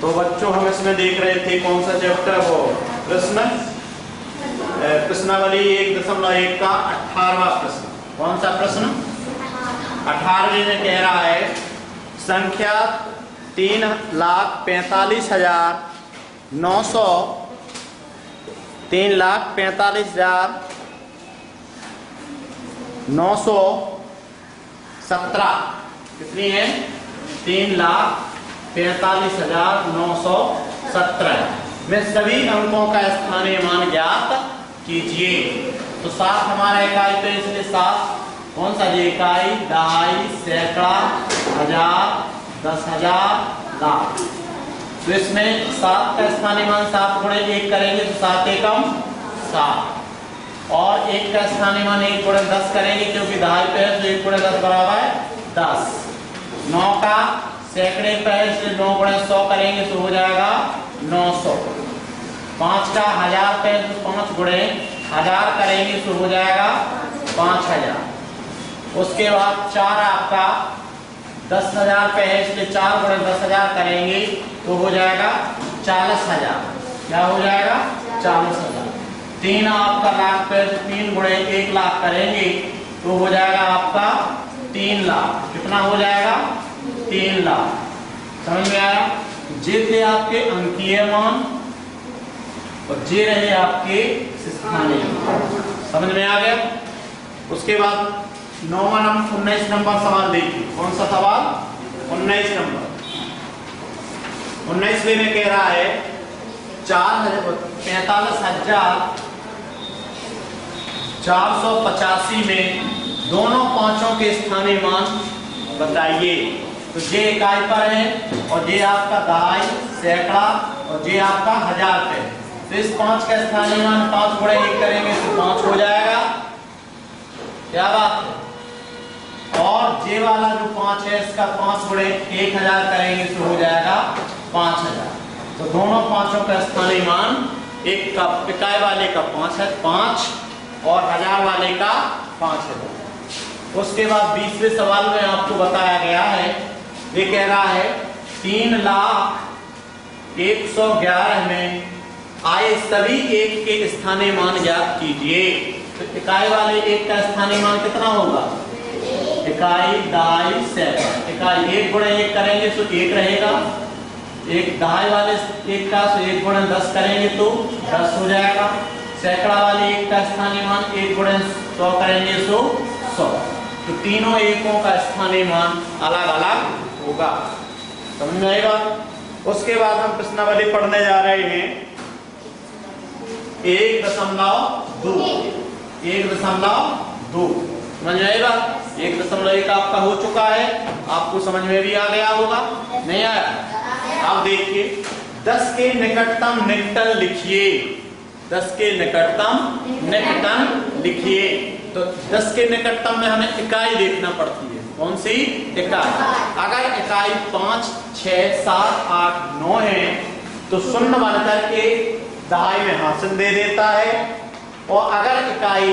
तो बच्चों हम इसमें देख रहे थे कौन सा चैप्टर, वो प्रश्नावली 1.1 का 18वां प्रश्न। कौन सा प्रश्न? 18वें में कह रहा है संख्या 3,45,917 कितनी है? 3,45,917 में सभी अंकों का स्थानीय मान ज्ञात कीजिए। तो 7 हमारा इकाई, तो इसलिए 7 कौन सा? ये इकाई, दहाई, सैकड़ा, हजार, 10,000, लाख। तो इसमें 7 का स्थानीय मान 7 गुणे 1 करेंगे तो 7 एकम 7, और 1 का स्थानीय मान 1 गुणे 10 करेंगे क्योंकि दहाई पे है तो 1 गुणे 10 बराबर है 10। 9 का सैकड़े पे है इसलिए 9 गुणे 100 करेंगे तो हो जाएगा 900। 5 का हजार पे है तो 5 गुणे 1000 करेंगे तो हो जाएगा 5000। उसके बाद 4 आपका 10,000 पे है इसलिए 4 गुणे 10,000 करेंगे तो हो जाएगा 40,000। क्या हो जाएगा? 40,000। 3 आपका लाख पे तो 3 गुणे 1 लाख करेंगे तो हो जाएगा आपका 3 लाख। कितना हो जाएगा? 3 लाख। समझ में आया? ये थे आपके अंकीय मान और ये रहे आपके स्थानीय मान। समझ में आ गया? उसके बाद 19 नंबर सवाल देखिए। कौन सा सवाल? 19 नंबर। 19वें में कह रहा है 45,485 में दोनों पांचों के स्थानीय मान बताइए। तो ये इकाई पर है और ये आपका दहाई, सैकड़ा और ये आपका हजार पे। तो इस 5 का स्थानीय मान 5 गुणे 1 करेंगे तो 5 हो जाएगा। क्या बात है? और ये वाला जो 5 है इसका 5 गुणे 1000 करेंगे तो हो जाएगा 5000। तो दोनों पांचों का स्थानीय मान, एक का इकाई वाले का 5 है 5 और हजार वाले का 5000। उसके बाद 20वें सवाल में आपको बताया गया है, ये कह रहा है 3,01,11 में आए सभी 1 के स्थानीय मान ज्ञात कीजिए। तो इकाई वाले 1 का स्थानीय मान कितना होगा? इकाई, दहाई, सैकड़ा। इकाई 1 गुणे 1 करेंगे तो 1 रहेगा। एक दहाई वाले 1 का तो 1 गुणे 10 करेंगे तो 10 हो जाएगा। सैकड़ा वाले 1 का स्थानीय मान 1 गुणे 100 करेंगे तो 100। तो तीनों एकों का स्थानीय मान अलग अलग होगा। समझ में आएगा? उसके बाद हम प्रश्नावली पढ़ने जा रहे हैं 1.2। 1.2 समझ में आएगा? 1.1 आपका हो चुका है, आपको समझ में भी आ गया होगा। नहीं आया? आप देखिए 10 के निकटतम निकटन लिखिए। 10 के निकटतम निकटन लिखिए। तो 10 के निकटतम में हमें इकाई देखना पड़ती है। कौन सी इकाई? अगर इकाई 5, 6, 7, 8, 9 है तो शून्य बनकर के दहाई में हासिल दे देता है, और अगर इकाई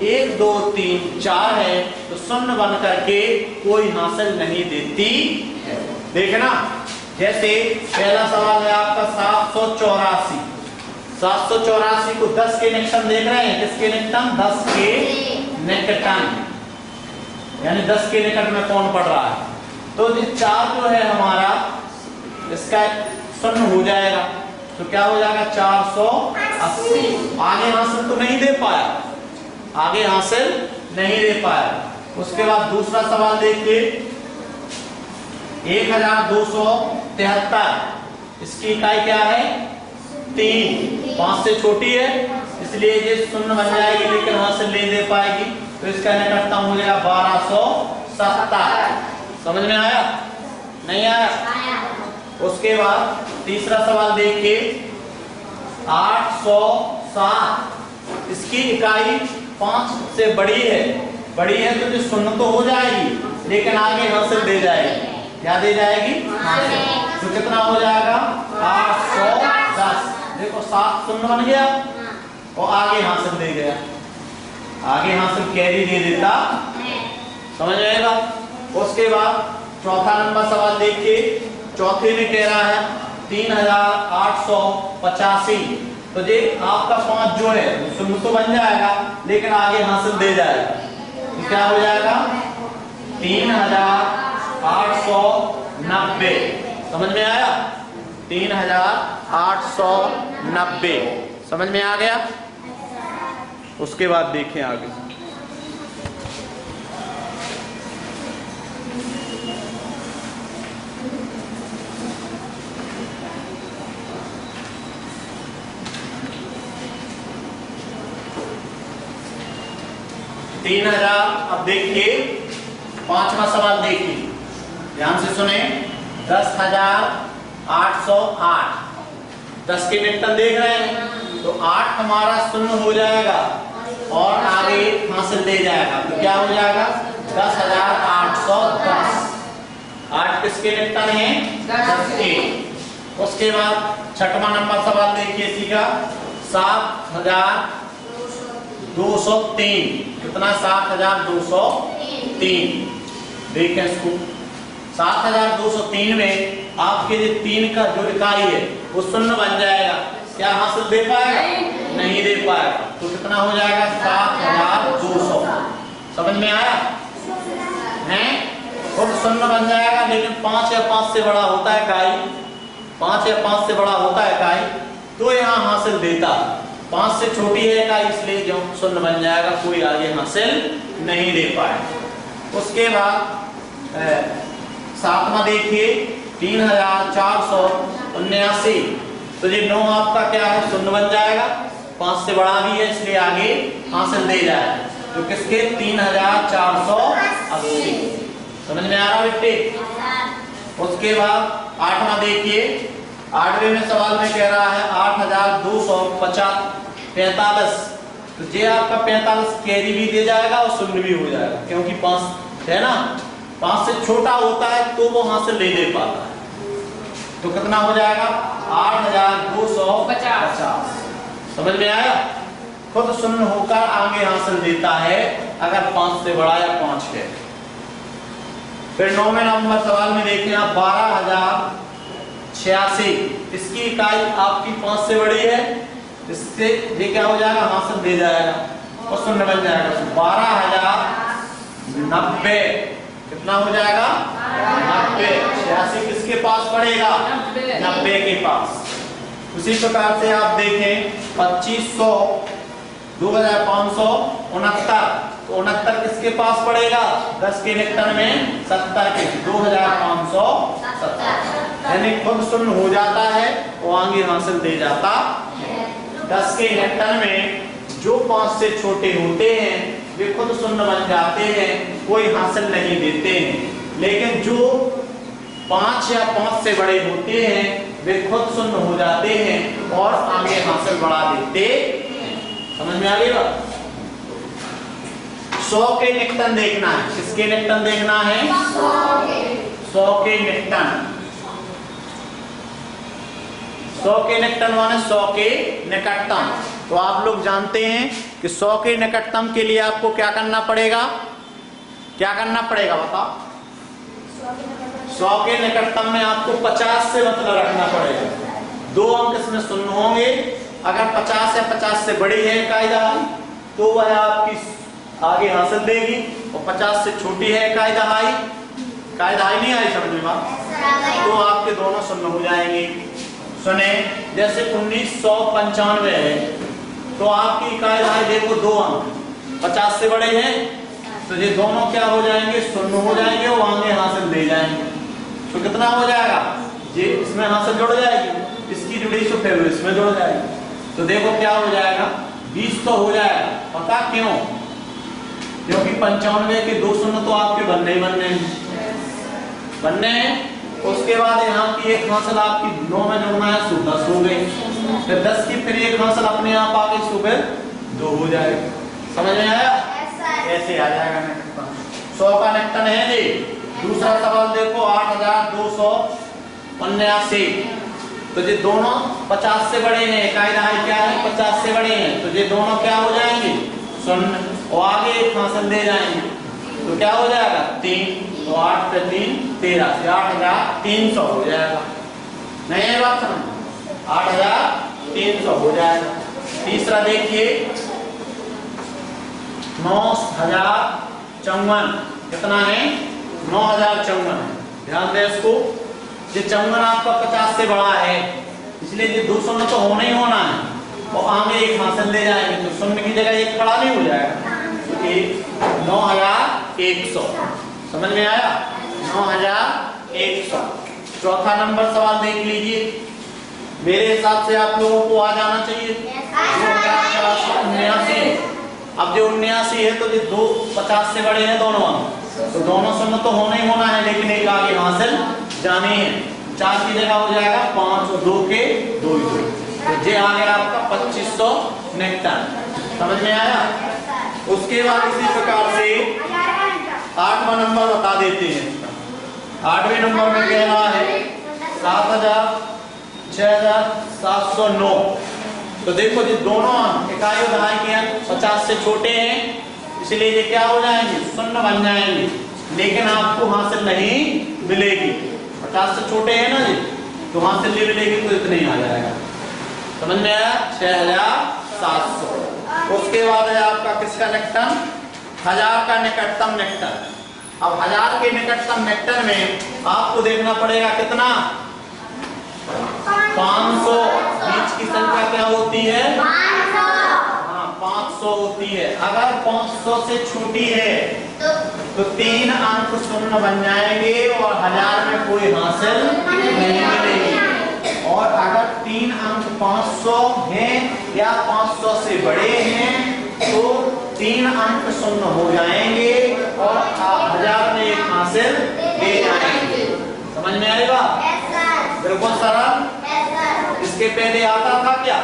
1, 2, 3, 4 है तो शून्य बनकर के कोई हासिल नहीं देती है। देखना, जैसे पहला सवाल है आपका 784। 784 को 10 के निकटन देख रहे हैं। किसके निकटन? 10 के निकटन, यानी 10 के निकट में कौन पड़ रहा है। तो ये 4 जो है हमारा, इसका शून्य हो जाएगा तो क्या हो जाएगा? 480। आगे हासिल तो नहीं दे पाया, आगे हासिल नहीं दे पाया। उसके बाद दूसरा सवाल देखिए 1273। इसकी इकाई क्या है? 3। 5 से छोटी है इसलिए ये शून्य बन जाएगी लेकिन हासिल नहीं दे पाएगी। तो इसका निकटतम हो जाएगा 1270। समझ में आया? नहीं आया? उसके बाद तीसरा सवाल देखिए 807। इसकी इकाई 5 से बड़ी है तो जो शून्य तो हो जाएगी लेकिन आगे हासिल दे जाएगी। क्या दे जाएगी? तो कितना हो जाएगा? 810। देखो 7 शून्य बन गया और आगे हासिल दे गया। आगे हासिल कैरी दे देता। समझ आएगा? उसके बाद चौथा नंबर सवाल देखिए, चौथे में कह रहा है 3885। तो ये आपका 5 जो है शून्य तो बन जाएगा लेकिन आगे हासिल दे जाएगा, तो क्या हो जाएगा 3890। समझ में आया? 3890 समझ में आ गया? उसके बाद देखें आगे। तीन हजार। अब देखिए 5वां सवाल देखिए, ध्यान से सुने। 10,808 10 के निकटन देख रहे हैं, तो 8 हमारा शून्य हो जाएगा और आगे हासिल दे जाएगा, तो क्या हो जाएगा 10,810। 8 किसके निकटन है? 10 के। उसके बाद 6वां नंबर सवाल देखिए इसी का। 7,203 कितना? 7,203। देखें इसको, 7,203 में आपके जो 3 का जो इकाई है वो शून्य बन जाएगा, क्या हासिल दे पाएगा? नहीं दे पाएगा, तो कितना हो जाएगा 7,200। समझ में आया? हैं? खुद शून्य बन जाएगा लेकिन 5 या 5 से बड़ा होता है इकाई, 5 या 5 से बड़ा होता है इकाई, तो यहाँ हासिल देता। 5 से छोटी है इकाई इसलिए जो शून्य बन जाएगा, कोई आगे हासिल नहीं दे पाएगा। उसके बाद 7वां देखिए 3,479। तो ये 9 आपका क्या है? शून्य बन जाएगा, 5 से बड़ा भी है इसलिए आगे हासिल दे जाएगा, तो किसके? 3,480। समझ में आ रहा बेटे? उसके बाद 8वां देखिए। 8वें में सवाल में कह रहा है 8,245। तो ये आपका 45 कैरी भी दे जाएगा और शून्य भी हो जाएगा, क्योंकि 5 है ना, 5 से छोटा होता है तो वो हासिल नहीं दे पाता है। तो कितना हो जाएगा 8,250। समझ में आया? खुद शून्य होकर आगे हासिल देता है अगर 5 से बड़ा या 5 है। फिर 9वें नंबर सवाल में देखिए आप 12,086। इसकी इकाई आपकी 5 से बड़ी है, इससे ये क्या हो जाएगा? हासिल दे जाएगा और शून्य बन जाएगा। 12,090 कितना हो जाएगा? 90। 86 किसके पास पड़ेगा? 90 के पास। उसी प्रकार से आप देखें 2500 2,569। तो 69 किसके पास पड़ेगा? 10 के निकटन में 70 के, 2,570। यानी खुद शून्य हो जाता है वो आगे हासिल दे जाता। 10 के निकटन में जो 5 से छोटे होते हैं वे खुद शून्य बन जाते हैं, कोई हासिल नहीं देते हैं, लेकिन जो 5 या 5 से बड़े होते हैं वे खुद शून्य हो जाते हैं और आगे हासिल बढ़ा देते। समझ में आ गई बात? 100 के निकटन देखना है। किसके निकटन देखना है? 100 के निकटन। 100 के निकटन माने 100 के निकटतम। तो आप लोग जानते हैं कि 100 के निकटतम के लिए आपको क्या करना पड़ेगा? क्या करना पड़ेगा बताओ? 100 के निकटतम में आपको 50 से मतलब रखना पड़ेगा। 2 अंक इसमें शून्य होंगे। अगर 50 या 50 से बड़ी है इकाई दहाई तो वह आपकी आगे हासिल देगी, और 50 से छोटी है इकाई दहाई नहीं आई समझ में बात, तो आपके दोनों शून्य हो जाएंगे। सुने, जैसे 1995 है तो आपकी इकाई दहाई देखो 2 अंक 50 से बड़े हैं, तो ये दोनों क्या हो जाएंगे? शून्य हो जाएंगे और आगे हासिल दे जाएंगे। तो कितना हो जाएगा? ये इसमें हासिल जुड़ जाएगी, इसकी जुड़ी तो फिर इसमें जुड़ जाएगी, तो देखो क्या हो जाएगा? 20 तो हो जाएगा। पता क्यों? क्योंकि 95 के 2 शून्य तो आपके बनने हैं। उसके बाद यहाँ की एक हासिल आपकी 9 में जुड़ना है, 10 हो गई। फिर 10 की फिर एक हासिल अपने आप आ गई, फिर 2 हो जाएगी। समझ में आया? ऐसे आ जाएगा निकटन। 100 का निकटन है जी। दूसरा सवाल देखो 8,279। तो ये दोनों 50 से बड़े हैं, इकाई दहाई क्या है? 50 से बड़े हैं, तो ये दोनों क्या हो जाएंगे? शून्य, और आगे एक हासिल दे जाएंगे, तो क्या हो जाएगा? 3। तो 8 पे 3 13 से 8,300 हो जाएगा। नहीं है बात समझ? 8300 हो जाएगा। तीसरा देखिए 9054, कितना है? 9054 है। ध्यान दें इसको, ये 54 आपका 50 से बड़ा है, इसलिए ये 2 शून्य तो होना ही होना है, और आगे एक हासिल ले जाएंगे तो शून्य की जगह एक खड़ा नहीं हो जाएगा। तो 9100, समझ में आया? 9100। चौथा नंबर सवाल देख लीजिए, मेरे हिसाब से आप लोगों को आ जाना चाहिए 2479। अब जो 79 है तो ये 2 50 से बड़े हैं दोनों, तो दोनों शून्य तो होना ही होना है, लेकिन एक आगे हासिल जानी है। 4 की जगह हो जाएगा 5 और 2 के 2 ही 2, तो ये आ गया आपका 2599। समझ में आया? उसके बाद इसी प्रकार से 8वां नंबर बता देते हैं। 8वें नंबर में कह रहा है 6709। तो देखो जी दोनों इकाई और दहाई के अंक 50 से छोटे हैं, इसलिए ये क्या हो जाएंगे? शून्य बन जाएंगे, लेकिन आपको हासिल नहीं मिलेगी। 50 से छोटे हैं ना जी, तो हासिल नहीं मिलेगी, तो इतने ही आ जाएगा। समझ में आया? 6700। उसके बाद है आपका किसका निकटन? 1000 का निकटतम नेक्टर। अब 1000 के निकटतम नेक्टर में आपको देखना पड़ेगा कितना? 500। बीच की संख्या क्या होती है? 500। हाँ 500 होती है। अगर 500 से छोटी है तो 3 अंक शून्य बन जाएंगे और 1000 में कोई हासिल नहीं मिलेगी। और अगर 3 अंक 500 हैं या 500 से बड़े हैं तो 3 अंक शून्य हो जाएंगे और 1000 में एक हासिल ले जाएंगे। समझ में आएगा? बिल्कुल सरल। इसके पहले आता था क्या?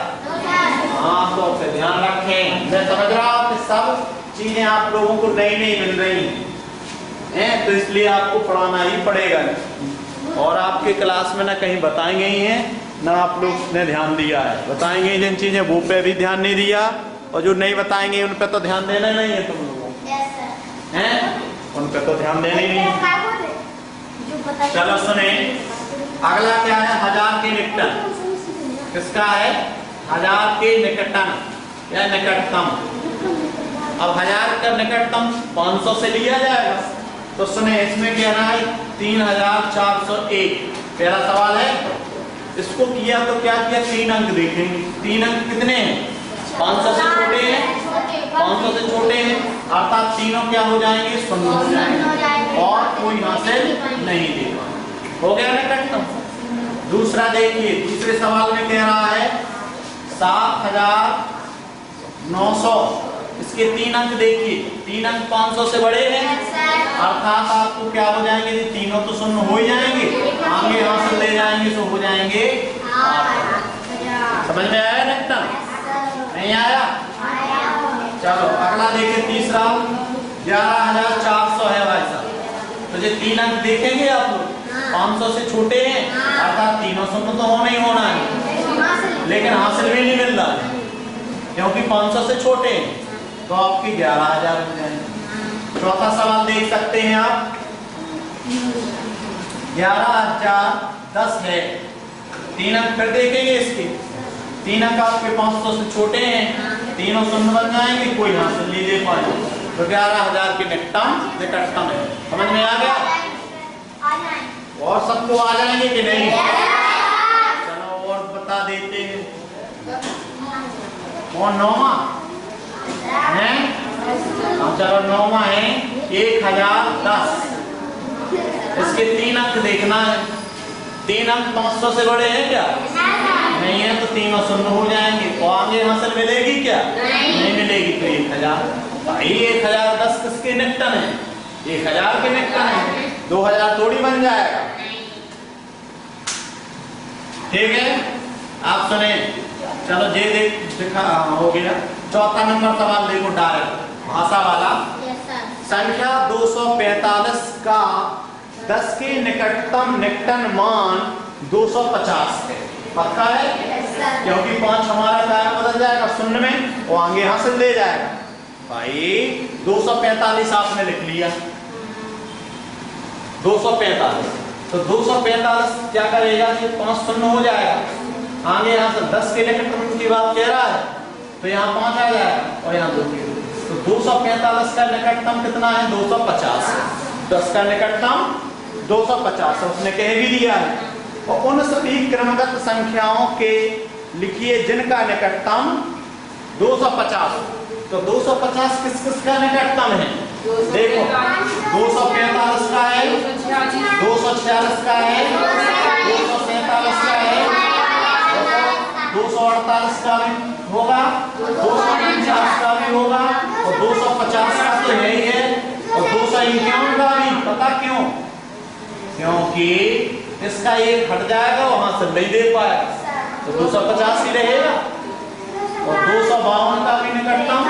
हाँ, तो फिर ध्यान रखें। मैं समझ रहा हूँ कि सब चीजें आप लोगों को नई नई मिल रही हैं, तो इसलिए आपको पढ़ाना ही पड़ेगा। और आपके क्लास में ना कहीं बताएंगे ही हैं, ना आप लोग ने ध्यान दिया है। बताएंगे जिन चीजें वो पे भी ध्यान नहीं दिया, और जो नहीं बताएंगे उन पे तो ध्यान देना नहीं है तुम लोगों को, हैं? उन पे तो ध्यान देना ही नहीं है। चलो सुने, अगला क्या है? 1000 के निकटन। किसका है? 1000 के निकटन या निकटतम। अब 1000 का निकटतम 500 से लिया जाएगा, तो सुने इसमें क्या है? 3401। पहला सवाल है, इसको किया तो क्या किया? 3 अंक देखेंगे। 3 अंक कितने हैं? 500 से छोटे हैं। 500 से छोटे हैं अर्थात तीनों क्या हो जाएंगे? शून्य हो जाएंगे और कोई हासिल नहीं देगा। हो गया निकटतम। दूसरा देखिए, दूसरे सवाल में कह रहा है 7900। इसके 3 अंक देखिए, 3 अंक 500 से बड़े हैं अर्थात आपको क्या हो जाएंगे? तीनों तो शून्य हो ही जाएंगे, आगे हासिल ले जाएंगे तो हो जाएंगे 8। समझ में आया निकटन? नहीं आया? चलो अगला देखिए, तीसरा 11400 है भाई साहब। तो ये 3 अंक देखेंगे आप लोग, 500 से छोटे हैं अर्थात तीनों शून्य तो होना ही होना है, लेकिन हासिल भी नहीं मिल रहा है क्योंकि 500 से छोटे हैं, तो आपकी 11000 हो जाएंगे। चौथा सवाल देख सकते हैं आप, 11010 है। 3 अंक फिर देखेंगे इसके, 3 अंक आपके 500 से छोटे हैं, तीनों शून्य बन जाएंगे, कोई हासिल नहीं दे पाएंगे, तो 11000 के निकटतम है। समझ में आ गया? और सबको आ जाएंगे कि नहीं? चलो और बता देते हैं। और 9वां है? चलो 9वां है 1010। इसके 3 अंक देखना है। 3 अंक 500 से बड़े हैं क्या? नहीं है, तो तीनों शून्य हो जाएंगे, तो आगे हासिल मिलेगी क्या? नहीं मिलेगी, तो 1000। भाई 1010 किसके निकटन है? 1000 के निकटन है, 2000 थोड़ी बन जाएगा। ठीक है, आप सुने। चलो ये दिखा हो गया। चौथा नंबर सवाल देखो, डायरेक्ट भाषा वाला। संख्या 245 का 10 के निकटतम निकटन मान 250 है। पक्का है? क्योंकि 5 हमारा क्या बदल जाएगा? शून्य में, वो आगे हासिल ले जाएगा। भाई 245 आपने लिख लिया, 245 तो 245 क्या करेगा, ये 5 शून्य हो जाएगा। आगे यहाँ से 10 के निकटतम की बात कह रहा है, तो यहाँ 5 आ जाएगा और यहाँ 2। तो 245 का निकटतम कितना है, 250। 10 का निकटतम 250 उसने कह भी दिया है। और उन सभी क्रमगत संख्याओं के लिखिए जिनका निकटतम 250। तो 250 किस किस का निकटतम है, देखो 245 का है, 246 का है, 247 का है, 248 का भी होगा, 249 का भी होगा और 250 का तो है ही है और 251 का भी। पता क्यों, क्योंकि इसका एक हट जाएगा, वहां से नहीं दे पाएगा, तो 250 ही रहेगा। और 252 का भी निकटतम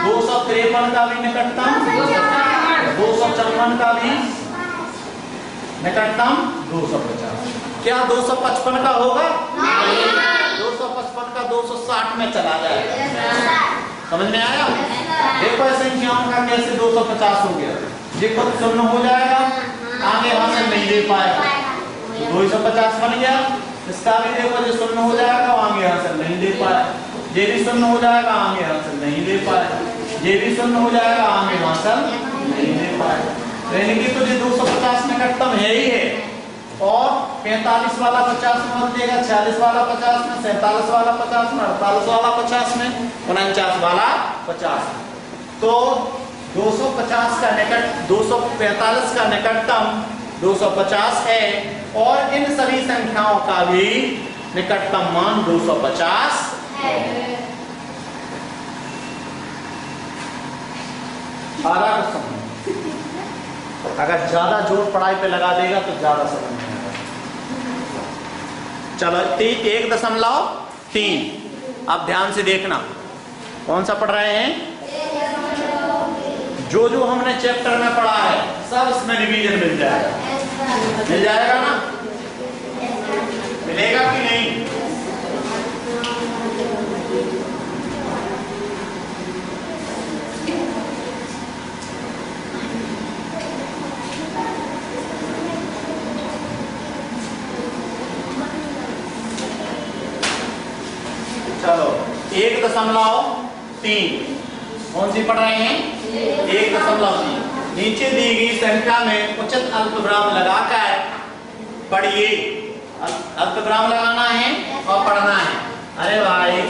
253 का भी निकटतम 254 का भी निकटतम 250। क्या 255 का होगा, 255 का 260 में चला जाएगा। समझ में आया? देखो इस संख्याओं का कैसे 250 हो गया, ये खुद शून्य हो जाएगा, आगे वहां से नहीं दे पाएगा, 250 बन गया। इसका भी देखो ये शून्य हो जाएगा, आगे यहाँ से नहीं दे पाए, ये भी शून्य हो जाएगा, आगे यहाँ से नहीं दे पाए, ये भी शून्य हो जाएगा, आगे यहाँ से नहीं दे पाए। यानी कि तो ये 250 निकटतम है ही है। और 45 वाला 50 में बन देगा, 46 वाला 50 में, 47 वाला 50 में, 48 वाला 50 में, 49 वाला 50 में। तो 250 का निकट 245 का निकटतम 250 है और इन सभी संख्याओं का भी निकटतम मान 250 है। अगर ज्यादा जोर पढ़ाई पे लगा देगा तो ज्यादा समझ में आएगा। चलो 1.3। अब ध्यान से देखना कौन सा पढ़ रहे हैं, जो जो हमने चैप्टर में पढ़ा है सब इसमें रिवीजन मिल जाएगा। मिल जाएगा ना, मिलेगा कि नहीं? चलो 1.3 कौन सी पढ़ रहे हैं, 1.3। नीचे दी गई संख्या में उचित अल्पविराम लगाकर पढ़िए। अल्पविराम लगाना है और पढ़ना है। अरे भाई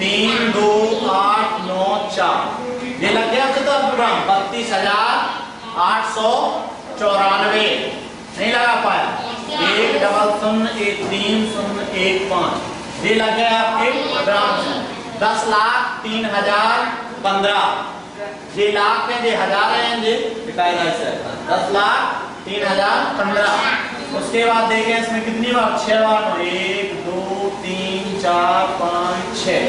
3, 2, 8, 9, 4 ये लग गया उचित अल्पविराम 32,894 नहीं लगा पाया। 1,00,1,3,0,1,5 ये लग गया आपके ग्राम से। 10,03,015 ये लाख है, ये हजार है, ये 10,03,015। उसके बाद देखें इसमें कितनी बार 6 बार 1, 2, 3, 4, 5, 6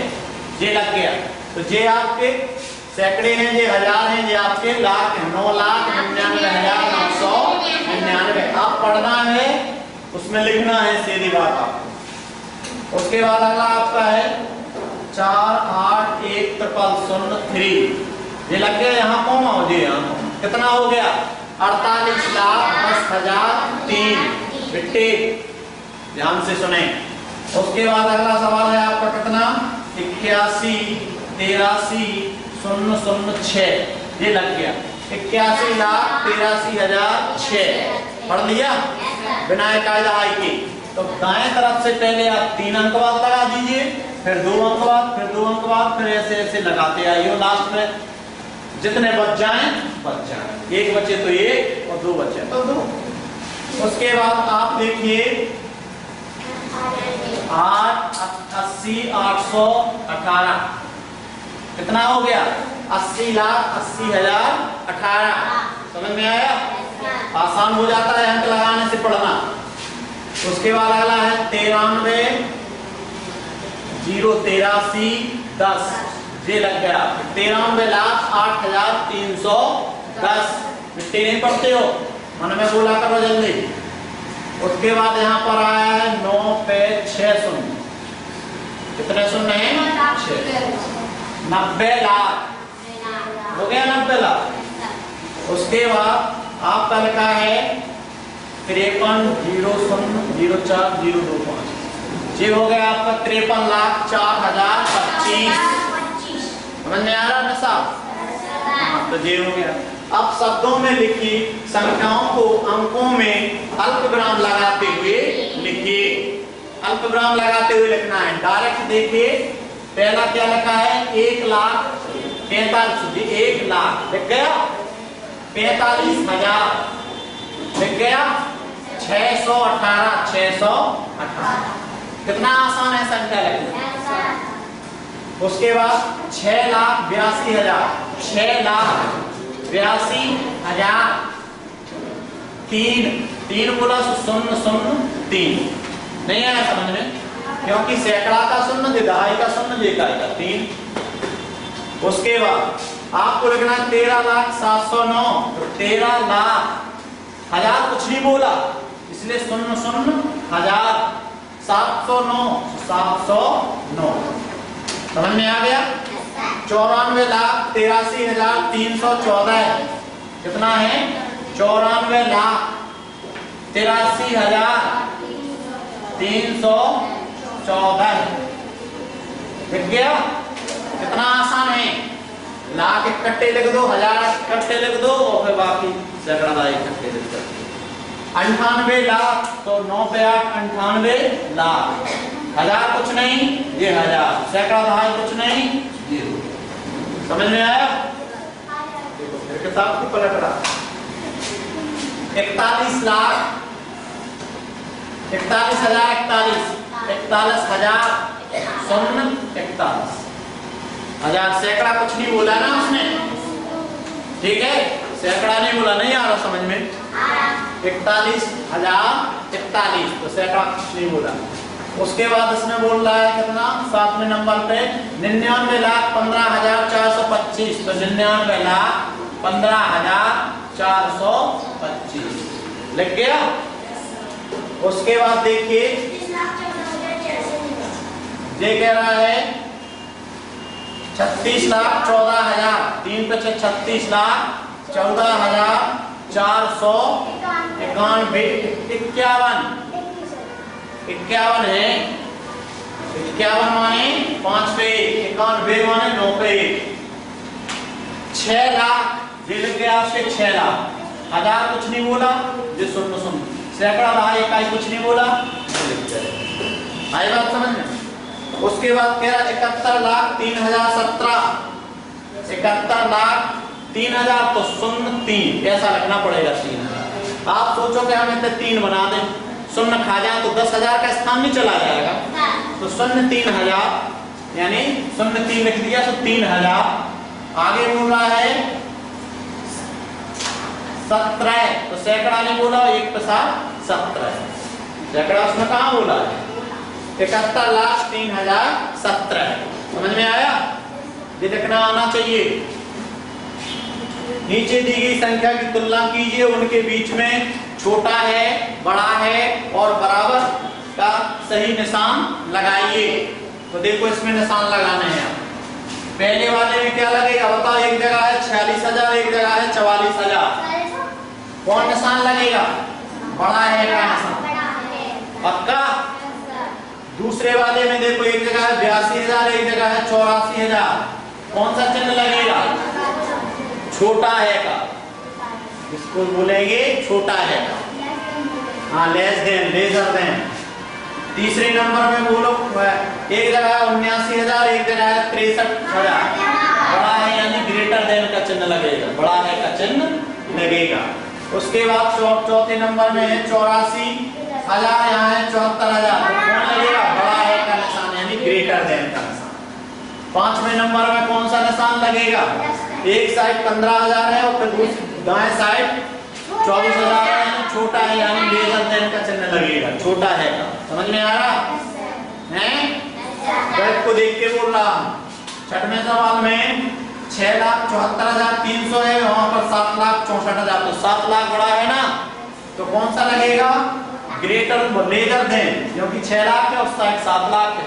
ये लग गया। तो ये आपके सैकड़े हैं, ये हजार हैं, ये आपके लाख हैं। 9,99,999 आप पढ़ना है, उसमें लिखना है सीधी बात आपको। उसके बाद अगला आपका है 4,81,003 ये लग गया, यहाँ कौन हो जी, यहाँ कितना हो गया 48,10,003 बिट्टे। ध्यान से सुने। उसके बाद अगला सवाल है आपका कितना 81,83,006 ये लग गया 81,83,006 पढ़ लिया बिना कायदा आई की। तो दाएं तरफ से पहले आप 3 अंक बाद लगा दीजिए, फिर 2 अंक बाद, फिर 2 अंक बाद, फिर ऐसे ऐसे लगाते आइए। लास्ट में जितने बच जाएं बच जाएं, एक बचे तो 1 और 2 बचे तो 2। उसके बाद आप देखिए 80,818 कितना हो गया 80,80,018 समझ में आया? आसान हो जाता है अंक लगाने से पढ़ना। उसके बाद अगला है 93,083,10 ये लग गया 93,08,310 मिट्टी नहीं पढ़ते हो, मन में बोला करो जल्दी। उसके बाद यहाँ पर आया है 9 पे 6 शून्य कितने शून्य हैं 6 90 लाख हो गया 90 लाख। उसके बाद आपका लिखा है 53,0,0,04,025। ये हो गया आपका 53,04,025। समझ में आ रहा है साहब? हाँ, तो ये हो गया। अब शब्दों में लिखी संख्याओं को अंकों में अल्पविराम लगाते हुए लिखिए। अल्पविराम लगाते हुए लिखना है। डायरेक्ट देखिए, पहला क्या लिखा है? 1,45,000। 1,00,000 लिख गया। 45,000 लिख गया। 618। कितना आसान है संख्या लिखना। उसके बाद 6,82,000। 6,82,000। 3 बोला 003 नहीं आया समझ में, क्योंकि सैकड़ा का शून्य, दहाई का शून्य, इकाई का 3। उसके बाद आपको लिखना है 13,07,009। तो 13,00,000 हजार कुछ नहीं बोला, इसलिए 0,0,000। 709 709 समझ में आ गया। 94,83,314 कितना है? 94,83,314 लिख गया। कितना आसान है। लाख इकट्ठे लिख दो, हजार इकट्ठे लिख दो, और फिर बाकी सैकड़ा इकट्ठे लिख दो। 98,00,000 तो 9 पे 8 98,00,000। हजार कुछ नहीं, ये हजार। सैकड़ा दहाई कुछ नहीं, जीरो। समझ में आया? देखो फिर किताब को पलट रहा। 41,00,000 41,000 41,000 41 हजार। सैकड़ा कुछ नहीं बोला ना उसने, ठीक है? सैकड़ा नहीं बोला, नहीं आ रहा समझ में? 41,041 तो सैकड़ा कुछ नहीं बोला। उसके बाद इसमें बोल रहा है कितना? 7वें नंबर पे 99,15,425। तो 99,15,425 लिख गया। उसके बाद देखिए, ये कह रहा है 36,14,000। 3 पे 36,14,491 51 है। 51 माने 5 पे 91 माने 9 पे 6 लाख। ये लग गया आपके 6 लाख। हजार कुछ नहीं बोला, जो 0 सैकड़ा दहाई इकाई कुछ नहीं बोला, आई बात समझ में? उसके बाद कह रहा 71,03,017। 71,03,000 तो 03 ऐसा लिखना पड़ेगा। 3,000 आप सोचो कि हम इतने 3 बना दें, 0 खा जाए तो 10,000 का स्थान नहीं चला जाएगा। तो 0,03,000 यानी 0,3 लिख दिया तो 3,000। आगे बोल रहा है 17। तो सैकड़ा नहीं बोला, 1 पे 17 सैकड़ा उसमें कहाँ बोला है? 71,03,017 समझ में आया? ये लिखना आना चाहिए। नीचे दी गई संख्या की तुलना कीजिए, उनके बीच में छोटा है, बड़ा है और बराबर का सही निशान लगाइए। तो देखो इसमें निशान लगाने हैं। पहले वाले में क्या लगेगा बताओ? एक जगह है 46,000, एक जगह है 44,000। कौन निशान लगेगा? बड़ा है का निशान, पक्का। दूसरे वाले में देखो, एक जगह है 82,000, एक जगह है 84,000। कौन सा चिन्ह लगेगा? छोटा है का। इसको बोलेंगे छोटा है का। हाँ, लेस देन, लेजर देन। तीसरे नंबर में बोलो, एक जगह 79,000, एक जगह है 63,000। बड़ा है यानी ग्रेटर देन का चिन्ह लगेगा, बड़ा है का चिन्ह लगेगा। उसके बाद चौथे नंबर में है 84,000, यहाँ है 74,000। कौन लगेगा? बड़ा है का निशान यानी ग्रेटर देन का निशान। 5वें नंबर में कौन सा निशान लगेगा? एक साइड 15,000 है और फिर दाएं साइड 24,000 है, छोटा है यानी लेजर देन का चिन्ह लगेगा, छोटा है का। समझ में आ रहा है? बैठ को देख के बोल रहा हूं। 6वें सवाल में 6,74,300 है, वहां पर 7,64,000। तो 7 लाख बड़ा है ना, तो कौन सा लगेगा? ग्रेटर लेजर देन, क्योंकि 6 लाख है और 7 लाख है।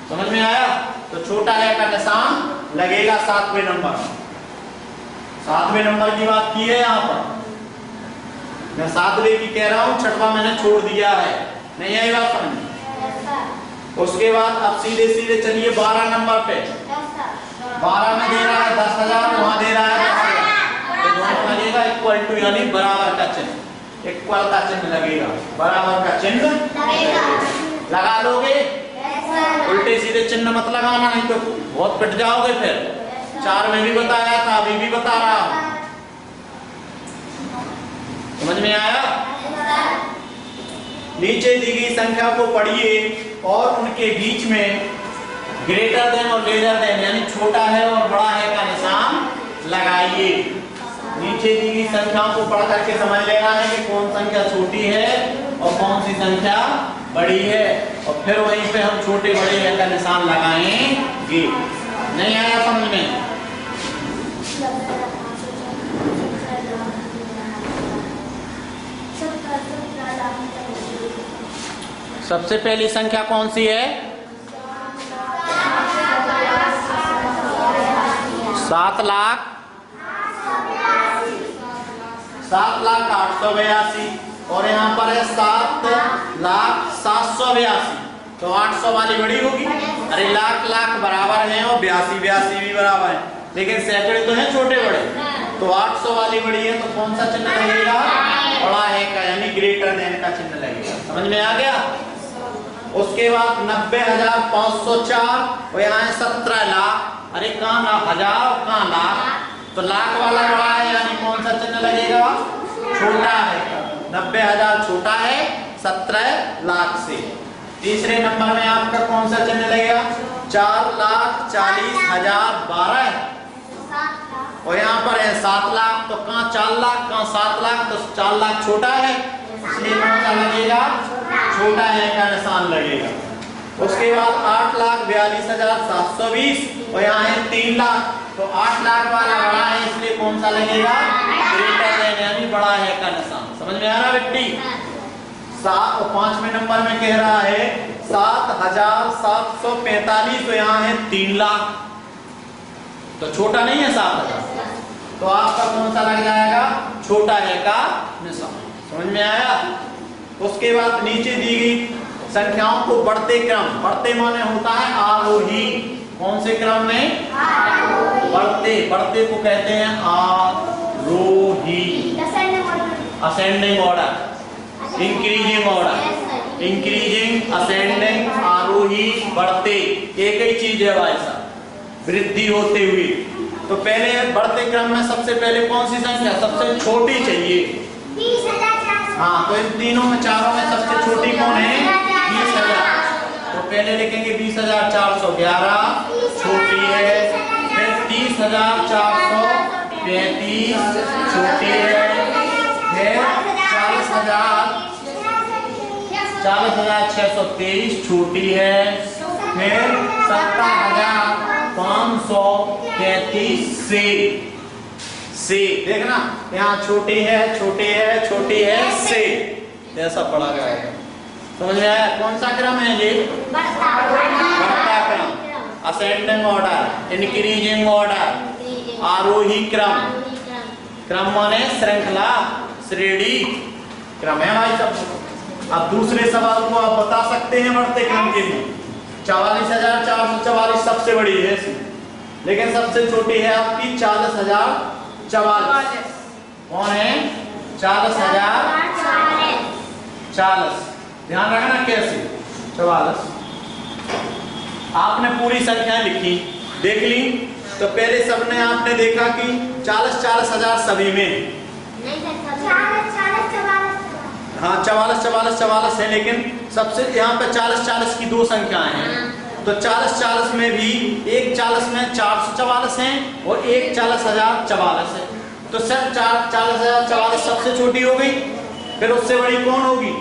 समझ में आया? तो छोटा है का निशान लगेगा 7वें नंबर। 7वें नंबर की बात की है यहाँ पर। मैं 7वें की कह रहा हूँ, 6वां मैंने छोड़ दिया है। नहीं आई बात समझ में? उसके बाद अब सीधे सीधे चलिए 12 नंबर पे। 12 में दे रहा है 10,000, वहां दे रहा है 10,000, तो दोनों लगेगा इक्वल टू, यानी बराबर का चिन्ह, इक्वल का चिन्ह लगेगा, बराबर का चिन्ह लगा लोगे। उल्टे सीधे चिन्ह मत लगाना, नहीं तो बहुत पिट जाओगे फिर। 4 में भी बताया था, अभी भी बता रहा हूं। समझ में आया? नीचे दी गई संख्या को पढ़िए और उनके बीच में ग्रेटर देन और लेसर देन, यानी छोटा है और बड़ा है का निशान लगाइए। नीचे दी गई संख्याओं को पढ़ करके समझ लेना है कि कौन संख्या छोटी है और कौन सी संख्या बड़ी है, और फिर वहीं पे हम छोटे बड़े है का निशान लगाएंगे। नहीं आया समझ में? सबसे पहली संख्या कौन सी है? 7,08,82, और यहाँ पर है 7,07,82, तो 800 वाली बड़ी होगी। अरे लाख लाख बराबर हैं और 82 भी बराबर है, लेकिन सैकड़े तो हैं छोटे बड़े, तो 800 वाली बड़ी है, तो कौन सा चिन्ह लगेगा? बड़ा है का, यानी ग्रेटर देन का चिन्ह लगेगा। समझ में आ गया? उसके बाद 90,504, और यहाँ है 17 लाख। अरे कहाँ ना हजार, कहाँ लाख, तो लाख वाला बड़ा है, यानी कौन सा चिन्ह लगेगा? छोटा है। 90,000 छोटा है 17 लाख से। तीसरे नंबर में आपका कौन सा चिन्ह लगेगा? 4,40,012, और यहाँ पर है 7 लाख, तो कहाँ 4 लाख, कहाँ 7 लाख, तो 4 लाख छोटा है, इसलिए कौन सा लगेगा? छोटा है का निशान लगेगा। उसके बाद 8,42,720, और यहाँ है 3 लाख, तो 8 लाख वाला बड़ा है, इसलिए कौन सा लगेगा? ग्रेटर देन, यानी बड़ा है का निशान। समझ में आ रहा बेटी? 7 और 5वें नंबर में कह रहा है 7,745, तो यहाँ है 3 लाख, तो छोटा नहीं है 7,000, तो आपका कौन सा लग जाएगा? छोटा है का निशान। समझ में आया? उसके बाद नीचे दी गई संख्याओं को बढ़ते क्रम, बढ़ते माने होता है आरोही, कौन से क्रम में? बढ़ते, बढ़ते को कहते हैं आरोही। Ascending order, increasing order, increasing, ascending, आरोही, बढ़ते, एक ही चीज है भाई साहब, वृद्धि होते हुए। तो पहले बढ़ते क्रम में सबसे पहले कौन सी संख्या सबसे छोटी चाहिए? हाँ, तो इन तीनों में, चारों में सबसे छोटी कौन है? 20,000, तो पहले लिखेंगे 20,411, छोटी है। फिर 30,435, छोटी है। फिर 40,623, छोटी है। फिर 70,533 से देखना, यहाँ छोटी है, छोटी है, छोटी है, से ऐसा पढ़ा गया है। समझ में आया? कौन सा क्रम है ये? बढ़ता क्रम, असेंडिंग ऑर्डर, इंक्रीजिंग ऑर्डर, आरोही क्रम। क्रम माने श्रृंखला, श्रेणी क्रम है भाई सब। अब दूसरे सवाल को आप बता सकते हैं बढ़ते क्रम के लिए। 44,444 सबसे बड़ी है, लेकिन सबसे छोटी है आपकी 40,044। कौन है? 40,044। ध्यान रखना कैसे? 44। आपने पूरी संख्या लिखी, देख ली, तो पहले सबने आपने देखा कि 40,000 सभी में, हाँ 44 है, लेकिन सबसे यहाँ पे 40 की 2 संख्याएं हैं, तो 40 में भी एक 40 में 444 हैं और एक 40,044 है, तो सर 40,044 सबसे छोटी हो गई। फिर उससे बड़ी कौन होगी?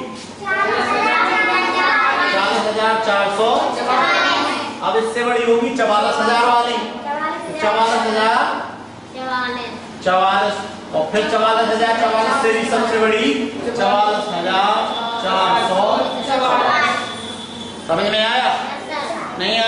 40,400। अब इससे बड़ी होगी 44,000 वाली, 44,044, और फिर 44,044 से भी सबसे बड़ी 44,400। समझ में आया? नहीं आया?